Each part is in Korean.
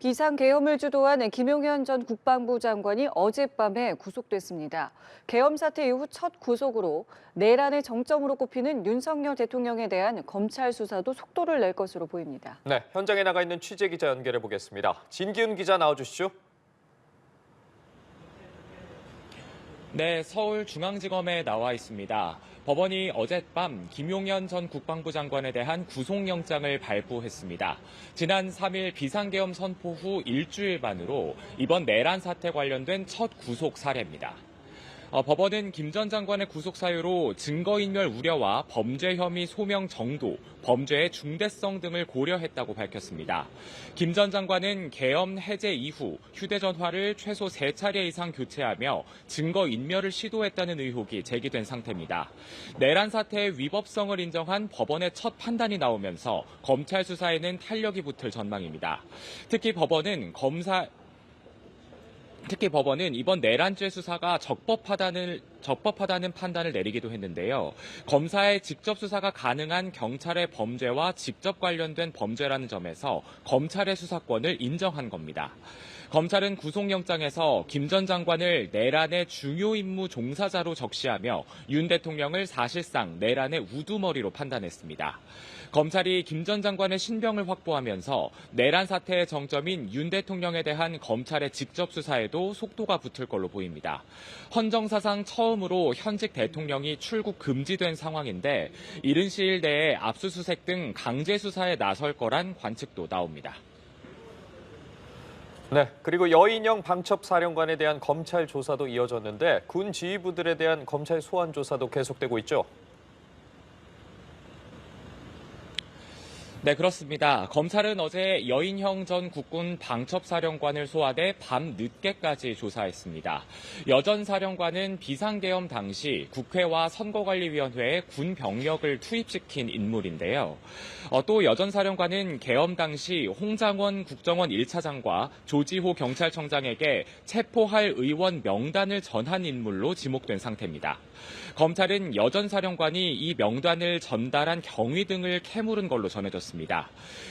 비상계엄을 주도한 김용현 전 국방부 장관이 어젯밤에 구속됐습니다. 계엄 사태 이후 첫 구속으로 내란의 정점으로 꼽히는 윤석열 대통령에 대한 검찰 수사도 속도를 낼 것으로 보입니다. 네, 현장에 나가 있는 취재 기자 연결해 보겠습니다. 진기훈 기자 나와주시죠. 네, 서울중앙지검에 나와 있습니다. 법원이 어젯밤 김용현 전 국방부 장관에 대한 구속영장을 발부했습니다. 지난 3일 비상계엄 선포 후 일주일 만으로 이번 내란 사태 관련된 첫 구속 사례입니다. 법원은 김 전 장관의 구속 사유로 증거인멸 우려와 범죄 혐의 소명 정도, 범죄의 중대성 등을 고려했다고 밝혔습니다. 김 전 장관은 계엄 해제 이후 휴대전화를 최소 3차례 이상 교체하며 증거인멸을 시도했다는 의혹이 제기된 상태입니다. 내란 사태의 위법성을 인정한 법원의 첫 판단이 나오면서 검찰 수사에는 탄력이 붙을 전망입니다. 특히 법원은 이번 내란죄 수사가 적법하다는 판단을 내리기도 했는데요. 검사의 직접 수사가 가능한 경찰의 범죄와 직접 관련된 범죄라는 점에서 검찰의 수사권을 인정한 겁니다. 검찰은 구속영장에서 김 전 장관을 내란의 중요 임무 종사자로 적시하며 윤 대통령을 사실상 내란의 우두머리로 판단했습니다. 검찰이 김 전 장관의 신병을 확보하면서 내란 사태의 정점인 윤 대통령에 대한 검찰의 직접 수사에도 속도가 붙을 걸로 보입니다. 헌정사상 처음으로 현직 대통령이 출국 금지된 상황인데 이른 시일 내에 압수수색 등 강제 수사에 나설 거란 관측도 나옵니다. 네, 그리고 여인영 방첩사령관에 대한 검찰 조사도 이어졌는데 군 지휘부들에 대한 검찰 소환 조사도 계속되고 있죠. 네, 그렇습니다. 검찰은 어제 여인형 전 국군 방첩사령관을 소환해 밤 늦게까지 조사했습니다. 여 전 사령관은 비상계엄 당시 국회와 선거관리위원회에 군 병력을 투입시킨 인물인데요. 또 여 전 사령관은 계엄 당시 홍장원 국정원 1차장과 조지호 경찰청장에게 체포할 의원 명단을 전한 인물로 지목된 상태입니다. 검찰은 여 전 사령관이 이 명단을 전달한 경위 등을 캐물은 걸로 전해졌습니다.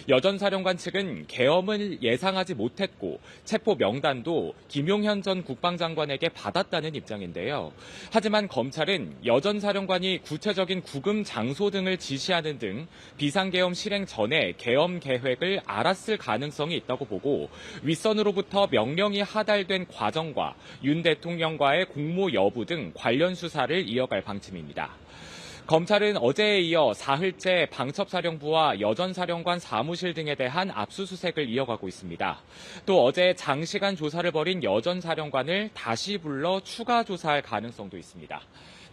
여 전 사령관 측은 계엄을 예상하지 못했고 체포 명단도 김용현 전 국방장관에게 받았다는 입장인데요. 하지만 검찰은 여 전 사령관이 구체적인 구금 장소 등을 지시하는 등 비상계엄 실행 전에 계엄 계획을 알았을 가능성이 있다고 보고 윗선으로부터 명령이 하달된 과정과 윤 대통령과의 공모 여부 등 관련 수사를 이어갈 방침입니다. 검찰은 어제에 이어 사흘째 방첩사령부와 여 전 사령관 사무실 등에 대한 압수수색을 이어가고 있습니다. 또 어제 장시간 조사를 벌인 여 전 사령관을 다시 불러 추가 조사할 가능성도 있습니다.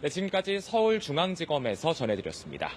네, 지금까지 서울중앙지검에서 전해드렸습니다.